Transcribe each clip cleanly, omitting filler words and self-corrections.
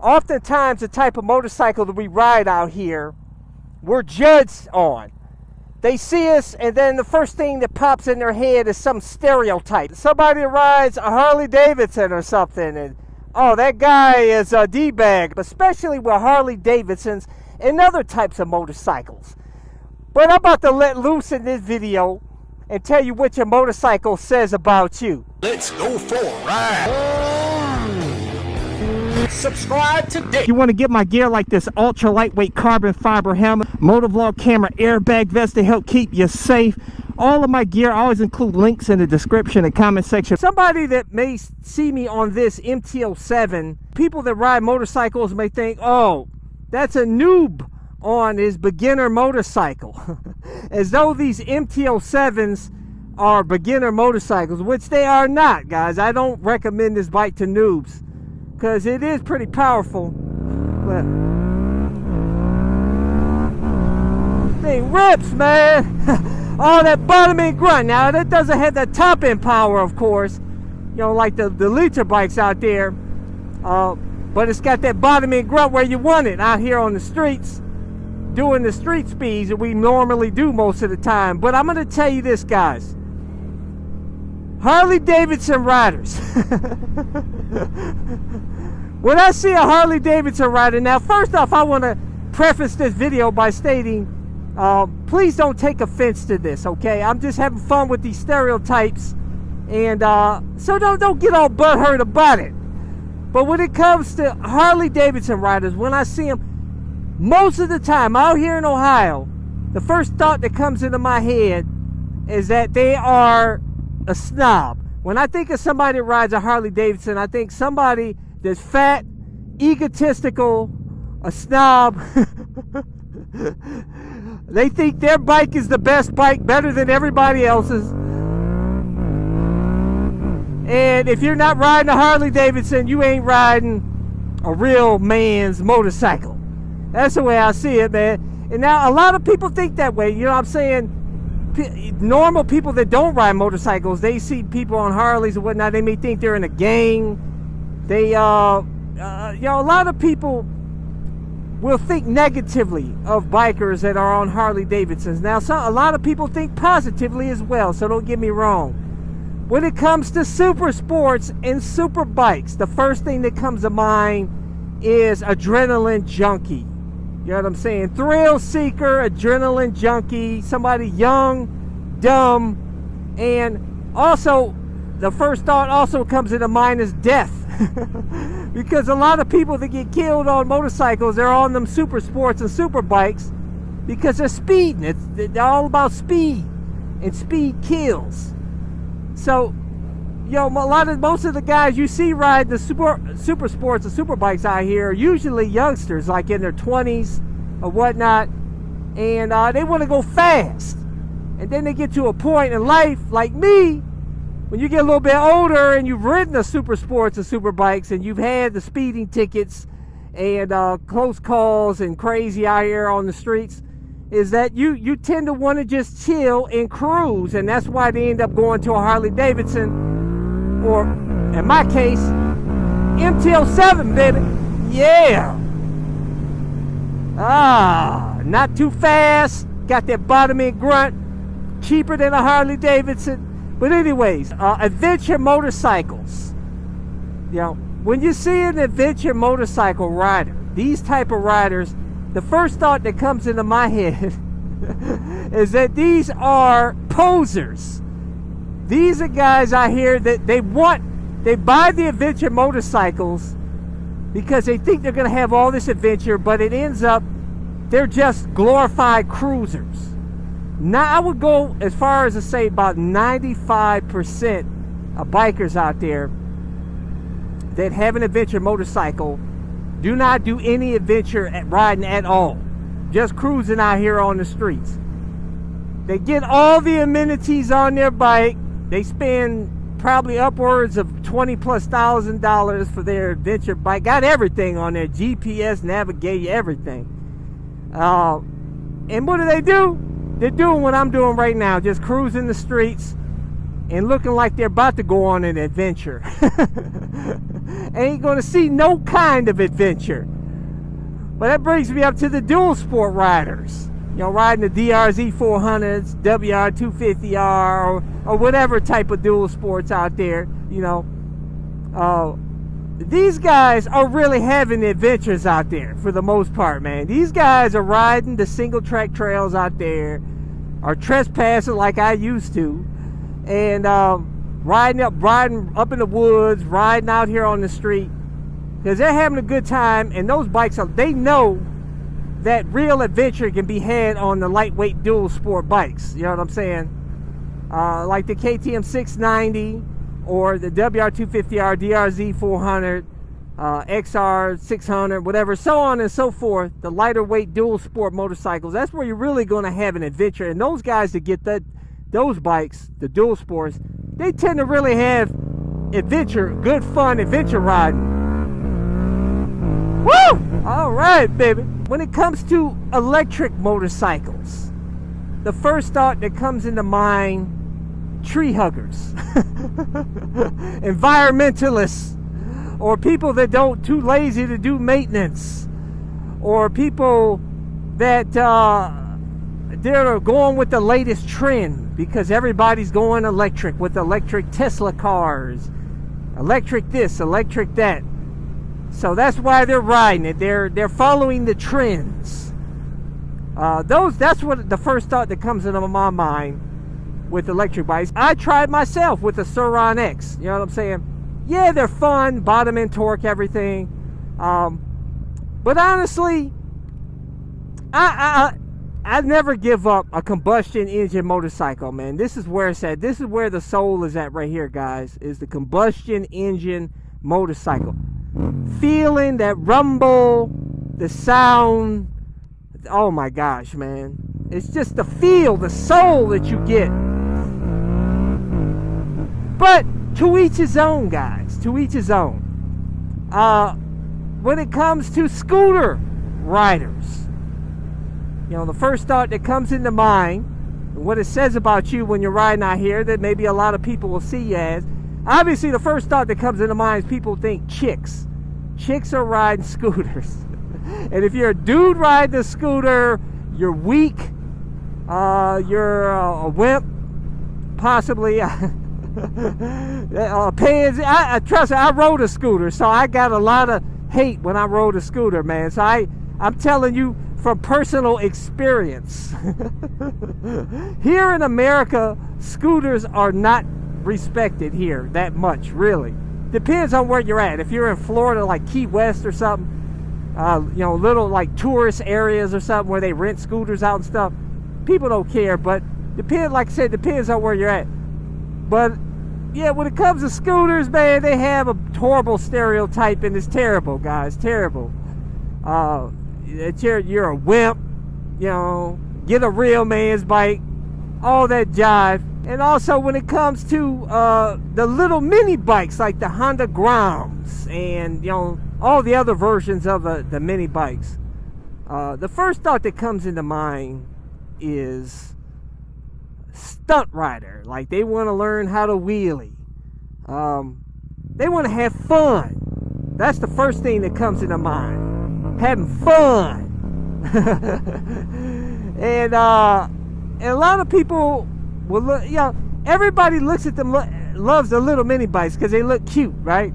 oftentimes the type of motorcycle that we ride out here, we're judged on. They see us, and then the first thing that pops in their head is some stereotype. Somebody rides a Harley-Davidson or something, and oh, that guy is a D-bag, especially with Harley-Davidsons and other types of motorcycles. But I'm about to let loose in this video and tell you what your motorcycle says about you. Let's go for a ride. Subscribe today. You want to get my gear like this ultra lightweight carbon fiber helmet, motovlog camera, airbag vest to help keep you safe. All of my gear, I always include links in the description and comment section. Somebody that may see me on this MT-07, people that ride motorcycles may think, oh, that's a noob on his beginner motorcycle. As though these MT-07s are beginner motorcycles, which they are not, guys. I don't recommend this bike to noobs because it is pretty powerful. But thing rips, man. All that bottom end grunt. Now that doesn't have that top end power, of course, you know, like the LITHIUM bikes out there, but it's got that bottom end grunt where you want it out here on the streets, doing the street speeds that we normally do most of the time. But I'm going to tell you this, guys. HarleyDavidson Riders. When I see a Harley-Davidson rider, now first off, I want to preface this video by stating, please don't take offense to this, okay? I'm just having fun with these stereotypes, and so don't get all butthurt about it. But when it comes to Harley-Davidson riders, when I see them, most of the time out here in Ohio, the first thought that comes into my head is that they are a snob. When I think of somebody that rides a Harley-Davidson, I think somebody that's fat, egotistical, a snob. They think their bike is the best bike, better than everybody else's. And if you're not riding a Harley-Davidson, you ain't riding a real man's motorcycle. That's the way I see it, man. And now a lot of people think that way. You know what I'm saying? Normal people that don't ride motorcycles, they see people on Harleys and whatnot, they may think they're in a gang. They, you know, a lot of people will think negatively of bikers that are on Harley-Davidsons. Now, a lot of people think positively as well, so don't get me wrong. When it comes to super sports and super bikes, the first thing that comes to mind is adrenaline junkie. You know what I'm saying? Thrill seeker, adrenaline junkie, somebody young, dumb, and also the first thought also comes into mind is death. Because a lot of people that get killed on motorcycles, they're on them super sports and super bikes because they're speeding. They're all about speed, and speed kills. So, you know, most of the guys you see ride the super sports and super bikes out here are usually youngsters, like in their 20s or whatnot, and they want to go fast. And then they get to a point in life, like me, when you get a little bit older and you've ridden the super sports and super bikes and you've had the speeding tickets and close calls and crazy out here on the streets, is that you tend to want to just chill and cruise, and that's why they end up going to a Harley-Davidson, or in my case, MT-07, baby. Yeah. Not too fast, got that bottom end grunt, cheaper than a Harley-Davidson. But anyways, adventure motorcycles. You know, when you see an adventure motorcycle rider, these type of riders, the first thought that comes into my head is that these are posers. These are guys out here that they buy the adventure motorcycles because they think they're going to have all this adventure, but it ends up they're just glorified cruisers. Now, I would go as far as to say about 95% of bikers out there that have an adventure motorcycle do not do any adventure riding at all. Just cruising out here on the streets. They get all the amenities on their bike. They spend probably upwards of $20,000+ for their adventure bike. Got everything on there. GPS, navigate, everything. And what do? They're doing what I'm doing right now, just cruising the streets and looking like they're about to go on an adventure. ain't gonna see no kind of adventure. But that brings me up to the dual sport riders. You know, riding the DRZ 400s, WR 250R, or whatever type of dual sports out there, you know. These guys are really having adventures out there for the most part, man. These guys are riding the single track trails out there, are trespassing like I used to, and riding up in the woods, riding out here on the street, because they're having a good time. And those bikes they know that real adventure can be had on the lightweight dual sport bikes. You know what I'm saying? Like the KTM 690 or the WR250R, DRZ 400, XR 600, whatever, so on and so forth. The lighter weight dual sport motorcycles. That's where you're really going to have an adventure. And those guys that get those bikes, the dual sports, they tend to really have adventure, good fun adventure riding. Woo! All right, baby. When it comes to electric motorcycles, the first thought that comes into mind, tree huggers, environmentalists, or people that too lazy to do maintenance, or people that they're going with the latest trend because everybody's going electric with electric Tesla cars, electric this, electric that. So that's why they're riding it. They're following the trends. That's what the first thought that comes into my mind with electric bikes. I tried myself with the Sur-Ron X. You know what I'm saying? Yeah, they're fun, bottom end torque, everything. But honestly, I never give up a combustion engine motorcycle, man. This is where it's at. This is where the soul is at right here, guys, is the combustion engine motorcycle. Feeling that rumble, the sound. Oh my gosh, man. It's just the feel, the soul that you get. But to each his own, guys. To each his own. When it comes to scooter riders, you know, the first thought that comes into mind, what it says about you when you're riding out here, that maybe a lot of people will see you as. Obviously, the first thought that comes into mind is people think chicks. Chicks are riding scooters. And if you're a dude riding a scooter, you're weak. You're a wimp. Possibly. Pansy. Trust me, I rode a scooter, so I got a lot of hate when I rode a scooter, man. So I'm telling you from personal experience. Here in America, scooters are not respected here that much, really. Depends on where you're at. If you're in Florida, like Key West or something, you know, little like tourist areas or something where they rent scooters out and stuff, people don't care. But like I said, depends on where you're at. But yeah, when it comes to scooters, man, they have a horrible stereotype, and it's terrible, guys, terrible. You're a wimp, you know, get a real man's bike, all that jive. And also when it comes to the little mini bikes like the Honda Groms and, you know, all the other versions of the mini bikes, the first thought that comes into mind is stunt rider. Like they want to learn how to wheelie. They want to have fun. That's the first thing that comes into mind. Having fun. And a lot of people will look, you know, everybody looks at them, loves the little mini bikes because they look cute, right?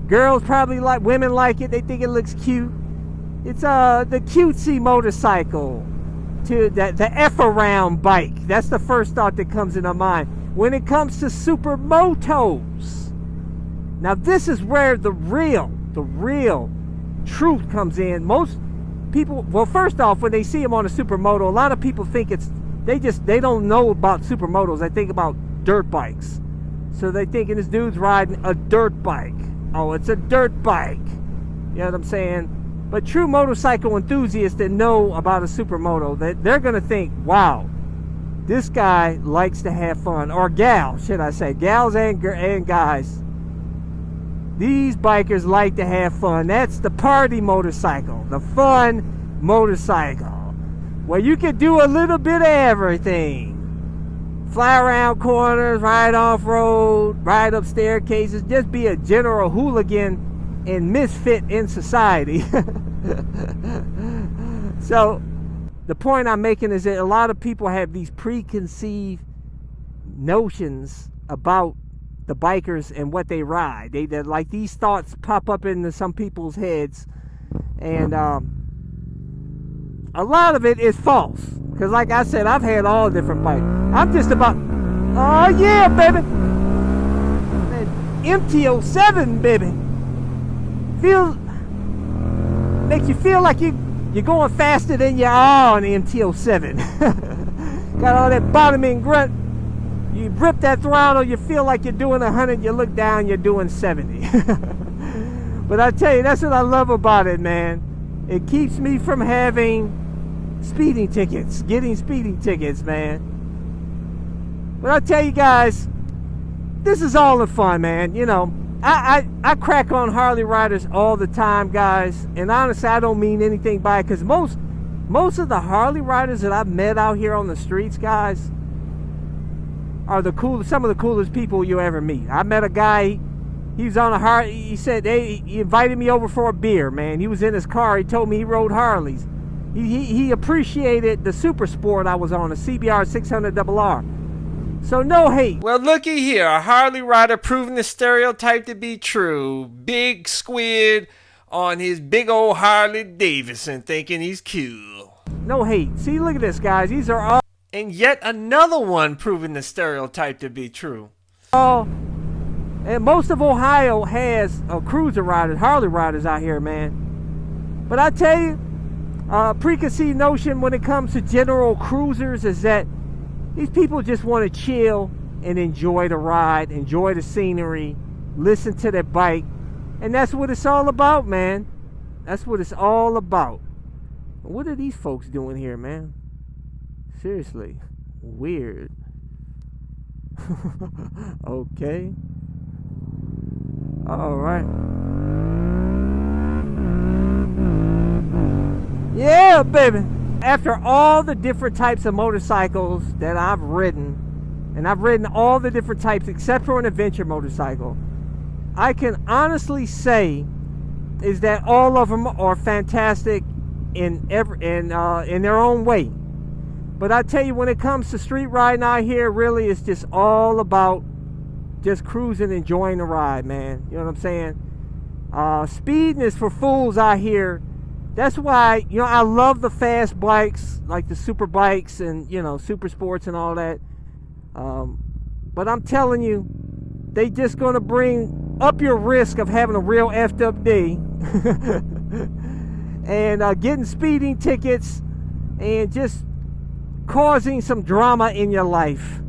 Girls probably like, women like it, they think it looks cute. It's the cutesy motorcycle, to the F-around bike. That's the first thought that comes into mind. When it comes to supermotos, now this is where the real truth comes in. Most people, well, first off, when they see them on a supermoto, a lot of people think they don't know about supermotos. They think about dirt bikes. So they thinking this dude's riding a dirt bike. Oh, it's a dirt bike. You know what I'm saying? But true motorcycle enthusiasts that know about a supermoto, they're going to think, wow, this guy likes to have fun. Or gal, should I say. Gals and guys. These bikers like to have fun. That's the party motorcycle. The fun motorcycle. Where you can do a little bit of everything. fly around corners, ride off-road, ride up staircases, just be a general hooligan and misfit in society. So the point I'm making is that a lot of people have these preconceived notions about the bikers and what they ride. They're like, these thoughts pop up into some people's heads, and a lot of it is false. Because like I said, I've had all different bikes. I'm just about, oh yeah, baby, that MT-07, baby. Makes you feel like you're going faster than you are on the MT-07. Got all that bottoming grunt. You rip that throttle, you feel like you're doing 100, you look down, you're doing 70. But I tell you, that's what I love about it, man. It keeps me from having speeding tickets, getting speeding tickets, man. But I tell you guys, this is all in fun, man. You know, I crack on Harley riders all the time, guys. And honestly, I don't mean anything by it, because most of the Harley riders that I've met out here on the streets, guys, are some of the coolest people you ever meet. I met a guy, he was on a Harley. He said, hey, he invited me over for a beer, man. He was in his car. He told me he rode Harleys. He appreciated the super sport I was on, a CBR 600RR. So no hate. Well, looky here, a Harley rider proving the stereotype to be true. Big squid on his big old Harley-Davidson thinking he's cool. No hate. See, look at this, guys. These are all... And yet another one proving the stereotype to be true. And most of Ohio has cruiser riders, Harley riders out here, man. But I tell you, preconceived notion when it comes to general cruisers is that these people just want to chill and enjoy the ride, enjoy the scenery, listen to their bike. And that's what it's all about, man. That's what it's all about. What are these folks doing here, man? Seriously, weird. Okay. All right. Yeah, baby. After all the different types of motorcycles that I've ridden, and I've ridden all the different types except for an adventure motorcycle, I can honestly say is that all of them are fantastic in their own way. But I tell you, when it comes to street riding out here, really it's just all about just cruising, enjoying the ride, man. You know what I'm saying? Speeding is for fools out here. That's why, you know, I love the fast bikes, like the super bikes and, you know, super sports and all that. But I'm telling you, they just going to bring up your risk of having a real effed up day. And getting speeding tickets and just causing some drama in your life.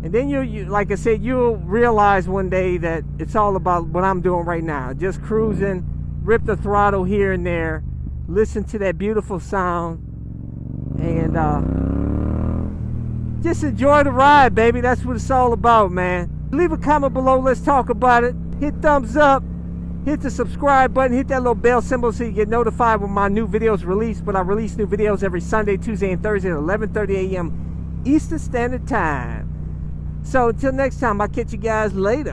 And then you like I said, you'll realize one day that it's all about what I'm doing right now. Just cruising, rip the throttle here and there, listen to that beautiful sound, and just enjoy the ride, baby. That's what it's all about, man. Leave a comment below, let's talk about it. Hit thumbs up, hit the subscribe button, hit that little bell symbol so you get notified when my new videos release. But I release new videos every Sunday, Tuesday, and Thursday at 11:30 a.m. Eastern Standard Time. So until next time, I'll catch you guys later.